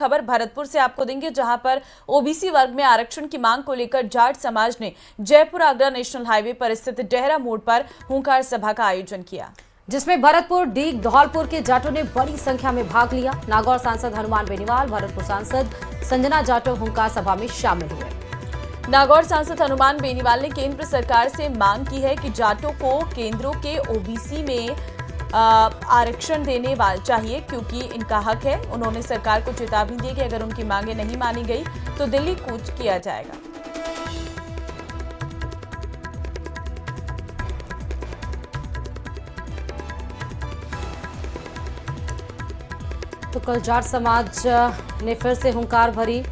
खबर भरतपुर से आपको देंगे, जहां पर ओबीसी वर्ग में आरक्षण की मांग को लेकर जाट समाज ने जयपुर आगरा नेशनल हाईवे पर स्थित डेहरा मोड़ पर हुंकार सभा का आयोजन किया, जिसमें भरतपुर, डीग, धौलपुर के जाटों ने बड़ी संख्या में भाग लिया। नागौर सांसद हनुमान बेनीवाल, भरतपुर सांसद संजना जाटव हुंकार सभा में शामिल हुए। नागौर सांसद हनुमान बेनीवाल ने केंद्र सरकार से मांग की है कि जाटों को केंद्रों के ओबीसी में आरक्षण देने चाहिए, क्योंकि इनका हक है। उन्होंने सरकार को चेतावनी दी कि अगर उनकी मांगें नहीं मानी गई तो दिल्ली कूच किया जाएगा। तो कल जाट समाज ने फिर से हुंकार भरी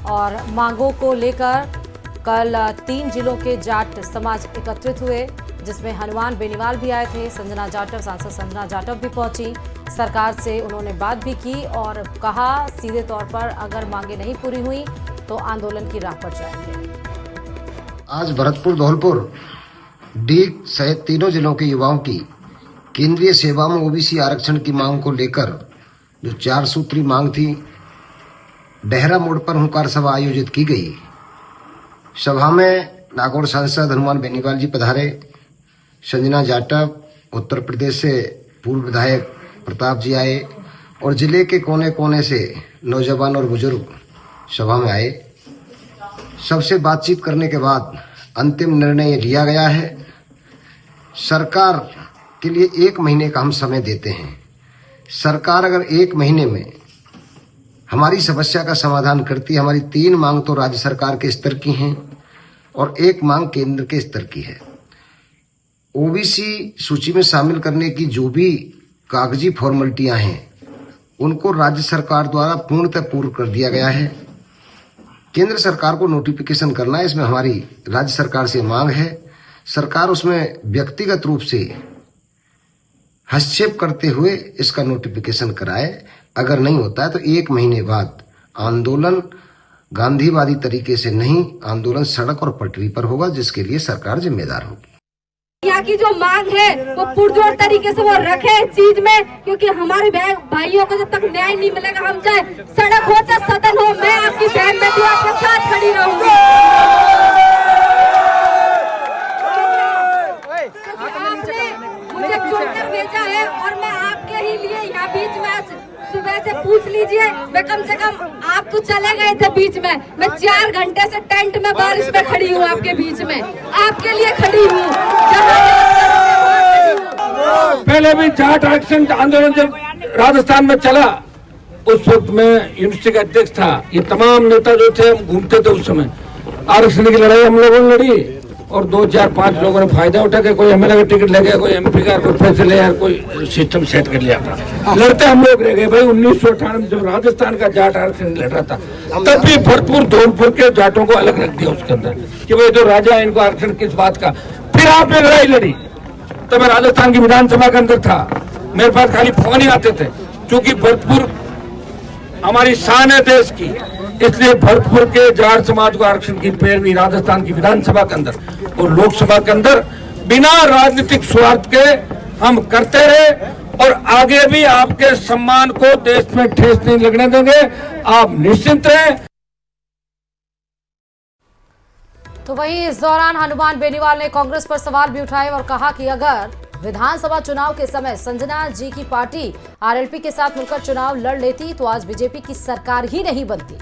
और मांगों को लेकर कल 3 जिलों के जाट समाज एकत्रित हुए, जिसमें हनुमान बेनीवाल भी आए थे। संजना जाटव, सांसद संजना जाटव भी पहुंची। सरकार से उन्होंने बात भी की और कहा सीधे तौर पर अगर मांगे नहीं पूरी हुई तो आंदोलन की राह पर जाएंगे। आज भरतपुर, धौलपुर, डीग सहित तीनों जिलों के युवाओं की केंद्रीय सेवा में ओबीसी आरक्षण की मांग को लेकर जो 4 सूत्री मांग थी, डेहरा मोड़ पर हुंकार सभा आयोजित की गई। सभा में नागौर सांसद हनुमान बेनीवाल जी पधारे। संजना जाटव, उत्तर प्रदेश से पूर्व विधायक प्रताप जी आए और जिले के कोने कोने से नौजवान और बुजुर्ग सभा में आए। सबसे बातचीत करने के बाद अंतिम निर्णय लिया गया है। सरकार के लिए 1 महीने का हम समय देते हैं। सरकार अगर 1 महीने में हमारी समस्या का समाधान करती है, हमारी 3 मांग तो राज्य सरकार के स्तर की हैं और 1 मांग केंद्र के स्तर की है। ओबीसी सूची में शामिल करने की जो भी कागजी फॉर्मेलिटियां हैं, उनको राज्य सरकार द्वारा पूर्णतः पूर्ण कर दिया गया है। केंद्र सरकार को नोटिफिकेशन करना है, इसमें हमारी राज्य सरकार से मांग है। सरकार उसमें व्यक्तिगत रूप से हस्तक्षेप करते हुए इसका नोटिफिकेशन कराए। अगर नहीं होता है तो 1 महीने बाद आंदोलन गांधीवादी तरीके से नहीं, आंदोलन सड़क और पटरी पर होगा, जिसके लिए सरकार जिम्मेदार होगी। यहाँ की जो मांग है वो पुरजोर तरीके से वो रखे इस चीज में, क्योंकि हमारे भाइयों को जब तक न्याय नहीं मिलेगा, हम चाहे सड़क हो चाहे सदन हो, मैं आपकी बहन बेटी आपके साथ खड़ी रहूंगी। मुझे चुनकर भेजा है और मैं आपके ही लिए यहाँ बीच में सुबह से पूछ लीजिए, मैं कम से कम आप तो चले गए थे बीच में, मैं 4 घंटे से टेंट में बारिश में खड़ी हूँ, आपके बीच में आपके लिए खड़ी हूँ। पहले भी जाट आरक्षण आंदोलन जब राजस्थान में चला, उस वक्त मैं यूनिवर्सिटी का अध्यक्ष था। ये तमाम नेता जो थे, हम घूमते थे उस समय। आरक्षण की लड़ाई हम लोगों ने लड़ी और 2, 4, 5 लोगों ने फायदा उठा के कोई एमएलए का टिकट ले गया, कोई एमपी का, कोई पैसे ले आया, कोई सिस्टम सेट कर लिया था। लड़ते हम लोग रह गए भाई। 1998 में जब राजस्थान का जाट आरक्षण लड़ रहा था, तब भी भरतपुर, धौलपुर के जाटों को अलग रख दिया उसके अंदर कि भाई जो राजा है इनको आरक्षण किस बात का। फिर आपने लड़ाई लड़ी, तब मैं राजस्थान की विधानसभा के अंदर था, मेरे पास खाली फोन ही आते थे। क्योंकि भरतपुर हमारी शान है देश की, इसलिए भरतपुर के जाट समाज को आरक्षण की पैरवी राजस्थान की विधानसभा के अंदर और लोकसभा के अंदर बिना राजनीतिक स्वार्थ के हम करते रहे और आगे भी आपके सम्मान को देश में ठेस नहीं लगने देंगे, आप निश्चिंत रहें। तो वहीं इस दौरान हनुमान बेनीवाल ने कांग्रेस पर सवाल भी उठाए और कहा कि अगर विधानसभा चुनाव के समय संजना जी की पार्टी आरएलपी के साथ मिलकर चुनाव लड़ लेती तो आज बीजेपी की सरकार ही नहीं बनती।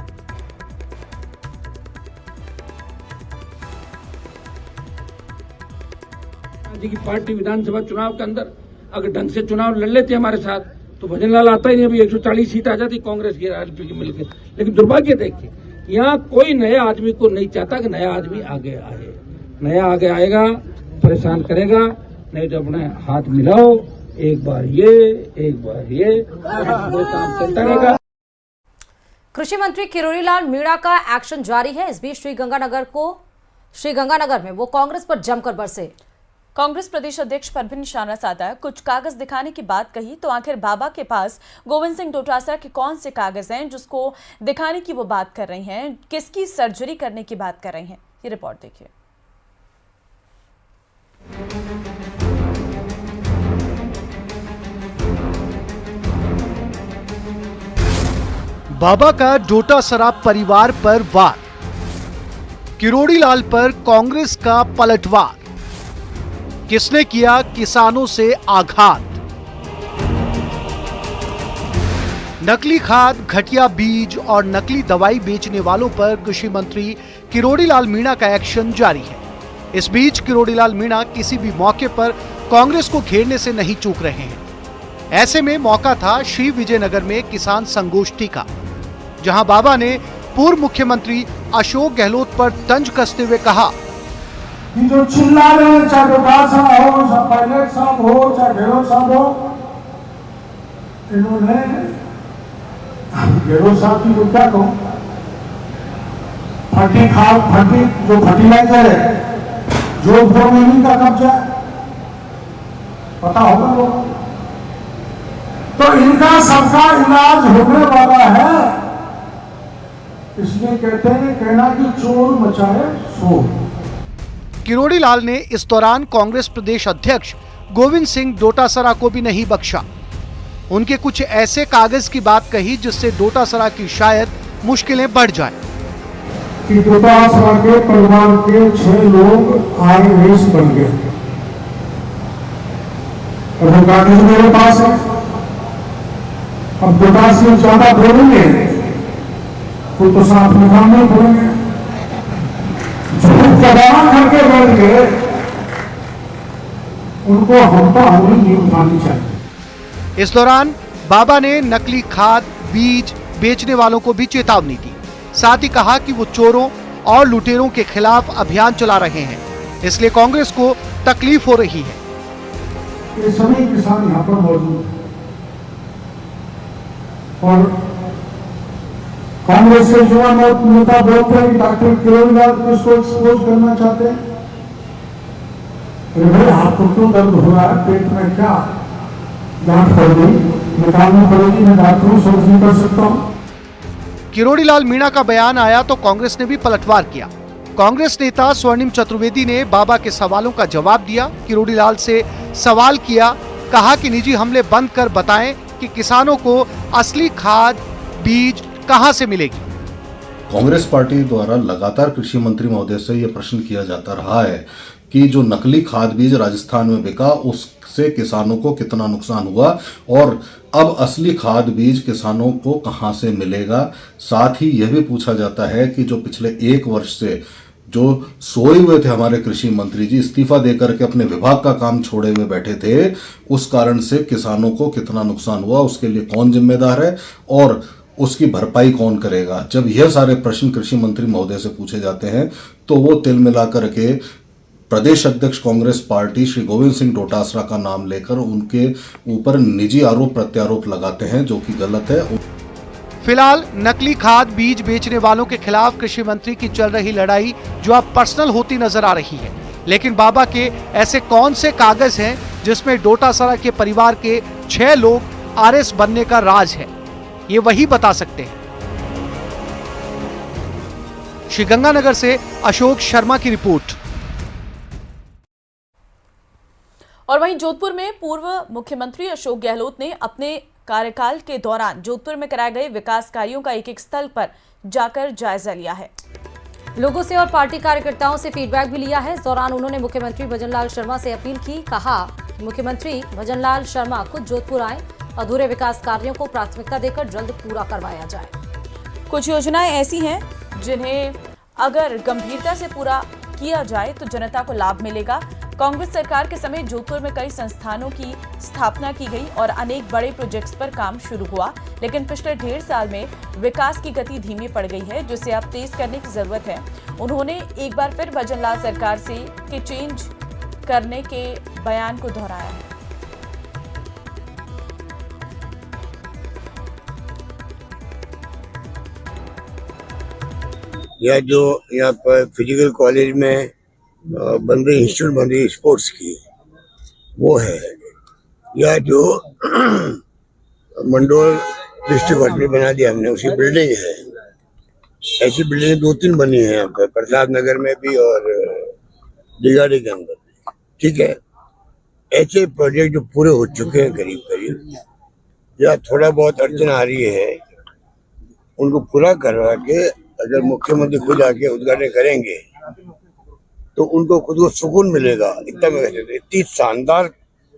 जी की पार्टी विधानसभा चुनाव के अंदर अगर ढंग से चुनाव लड़ लेते हमारे साथ तो भजन लाल आता ही नहीं। अभी 140 सीट आ जाती कांग्रेस की, आरएलपी की मिलकर। लेकिन दुर्भाग्य देखिए, यहाँ कोई नए आदमी को नहीं चाहता कि नया आदमी आगे आए। नया आगे आएगा, परेशान करेगा, नहीं तो अपने हाथ मिलाओ, एक बार ये, एक बार ये, काम चलता रहेगा। कृषि मंत्री किरोड़ीलाल मीणा का एक्शन जारी है। इस बीच श्रीगंगानगर में वो कांग्रेस पर जमकर बरसे। कांग्रेस प्रदेश अध्यक्ष परवीन निशाना साधा कुछ कागज दिखाने की बात कही तो आखिर बाबा के पास गोविंद सिंह डोटासरा के कौन से कागज हैं जिसको दिखाने की वो बात कर रही हैं, किसकी सर्जरी करने की बात कर रही हैं, ये रिपोर्ट देखिए। बाबा का डोटासरा परिवार पर वार, किरोड़ी लाल पर कांग्रेस का पलटवार, किसने किया किसानों से आघात, नकली खाद, घटिया बीज और नकली दवाई बेचने वालों पर कृषि मंत्री किरोड़ी लाल मीणा का एक्शन जारी है। इस बीच किरोड़ी लाल मीणा किसी भी मौके पर कांग्रेस को घेरने से नहीं चूक रहे हैं। ऐसे में मौका था श्री विजयनगर में किसान संगोष्ठी का, जहां बाबा ने पूर्व मुख्यमंत्री अशोक गहलोत पर तंज कसते हुए कहा कि जो चिल्ला रहे हैं, चाहे डोटासरा साहब हो, चाहे पायलट साहब हो, चाहे गहलोत साहब हो, इन्होंने गहलोत साहब की तो क्या कहूं, जो फर्टिलाइजर है, जो फॉर्मेलिन का कब्जा है, पता होगा लोगों को। तो इनका सबका इलाज होने वाला है, इसलिए कहते हैं कहना कि चोर मचाए शोर। किरोड़ी लाल ने इस दौरान कांग्रेस प्रदेश अध्यक्ष गोविंद सिंह डोटासरा को भी नहीं बख्शा। उनके कुछ ऐसे कागज की बात कही जिससे डोटासरा की शायद मुश्किलें बढ़ जाए। कि डोटासरा के परिवार के 6 लोग IAS बन गए। अब वो कागज मेरे पास है। अब डोटासरा ज्यादा बोलेंगे तो साथ में काम नहीं बोलेंगे। जो जवान करके बैठ गए उनको हमली नहीं उठानी चाहिए। इस दौरान बाबा ने नकली खाद, बीज बेचने वालों को भी चेतावनी दी। साथ ही कहा कि वो चोरों और लुटेरों के खिलाफ अभियान चला रहे हैं, इसलिए कांग्रेस को तकलीफ हो रही है। ये सभी किसान यहाँ पर मौजूद हैं और कांग्रेस के युवा नेता बोलते हैं कि डॉक्टर किरोड़ी लाल किसको एक्सपोज करना चाहते हैं। भाई आपको क्यों दर्द हो रहा है, पेट में क्या गांठ पड़ गई, निकालनी पड़ेगी, मैं डॉक्टरों से नहीं कर सकता हूँ। किरोड़ी लाल मीणा का बयान आया तो कांग्रेस ने भी पलटवार किया। कांग्रेस नेता स्वर्णिम चतुर्वेदी ने बाबा के सवालों का जवाब दिया। किरोड़ी लाल से सवाल किया, कहा कि निजी हमले बंद कर बताएं कि किसानों को असली खाद, बीज कहां से मिलेगी। कांग्रेस पार्टी द्वारा लगातार कृषि मंत्री महोदय से यह प्रश्न किया जाता रहा है कि जो नकली खाद बीज राजस्थान में बिका उससे किसानों को कितना नुकसान हुआ और अब असली खाद बीज किसानों को कहां से मिलेगा। साथ ही यह भी पूछा जाता है कि जो पिछले 1 वर्ष से जो सोए हुए थे हमारे कृषि मंत्री जी, इस्तीफा देकर के अपने विभाग का काम छोड़े हुए बैठे थे, उस कारण से किसानों को कितना नुकसान हुआ, उसके लिए कौन जिम्मेदार है और उसकी भरपाई कौन करेगा। जब यह सारे प्रश्न कृषि मंत्री महोदय से पूछे जाते हैं तो वो तिल मिलाकर के प्रदेश अध्यक्ष कांग्रेस पार्टी श्री गोविंद सिंह डोटासरा का नाम लेकर उनके ऊपर निजी आरोप प्रत्यारोप लगाते हैं, जो कि गलत है। फिलहाल नकली खाद, बीज बेचने वालों के खिलाफ कृषि मंत्री की चल रही लड़ाई जो अब पर्सनल होती नजर आ रही है। लेकिन बाबा के ऐसे कौन से कागज हैं जिसमें डोटासरा के परिवार के 6 लोग RS बनने का राज है, ये वही बता सकते हैं। श्रीगंगानगर से अशोक शर्मा की रिपोर्ट। और वहीं जोधपुर में पूर्व मुख्यमंत्री अशोक गहलोत ने अपने कार्यकाल के दौरान जोधपुर में कराए गए विकास कार्यों का एक स्थल पर जाकर जायजा लिया है। लोगों से और पार्टी कार्यकर्ताओं से फीडबैक भी लिया है। इस दौरान उन्होंने मुख्यमंत्री भजनलाल शर्मा से अपील की। कहा मुख्यमंत्री भजनलाल शर्मा खुद जोधपुर आए, अधूरे विकास कार्यों को प्राथमिकता देकर जल्द पूरा करवाया जाए। कुछ योजनाएं ऐसी हैं जिन्हें अगर गंभीरता से पूरा किया जाए तो जनता को लाभ मिलेगा। कांग्रेस सरकार के समय जोधपुर में कई संस्थानों की स्थापना की गई और अनेक बड़े प्रोजेक्ट्स पर काम शुरू हुआ, लेकिन पिछले 1.5 साल में विकास की गति धीमी पड़ गई है, जिसे अब तेज करने की जरूरत है। उन्होंने एक बार फिर भजनलाल सरकार से के चेंज करने के बयान को दोहराया है। या जो यहाँ पर फिजिकल कॉलेज में बन रही इंस्टीट्यूट बन रही स्पोर्ट्स की, वो है, या जो मंडोर डिस्ट्रिक्ट हॉस्पिटल बना दिया हमने, उसकी बिल्डिंग है। ऐसी बिल्डिंग 2-3 बनी है यहाँ पर, प्रताप नगर में भी और दिगाड़ी के अंदर, ठीक है। ऐसे प्रोजेक्ट जो पूरे हो चुके हैं करीब करीब, या थोड़ा बहुत अड़चन आ रही है उनको पूरा करवा के अगर मुख्यमंत्री खुद आके उद्घाटन करेंगे तो उनको खुद को सुकून मिलेगा। इतना मैं कह सकता हूं। इतनी शानदार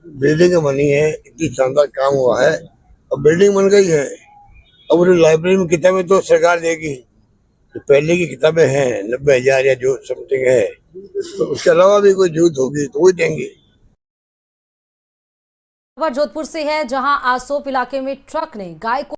बिल्डिंग बनी है, इतनी शानदार काम हुआ है, अब बिल्डिंग बन गई है। अब उन्हें लाइब्रेरी में किताबें तो सरकार देगी, तो पहले की किताबें हैं 90,000 या जो समथिंग है, तो उसके अलावा भी कोई जरूरत होगी तो वो देंगे। खबर जोधपुर से है, जहां आसोप इलाके में ट्रक ने गाय को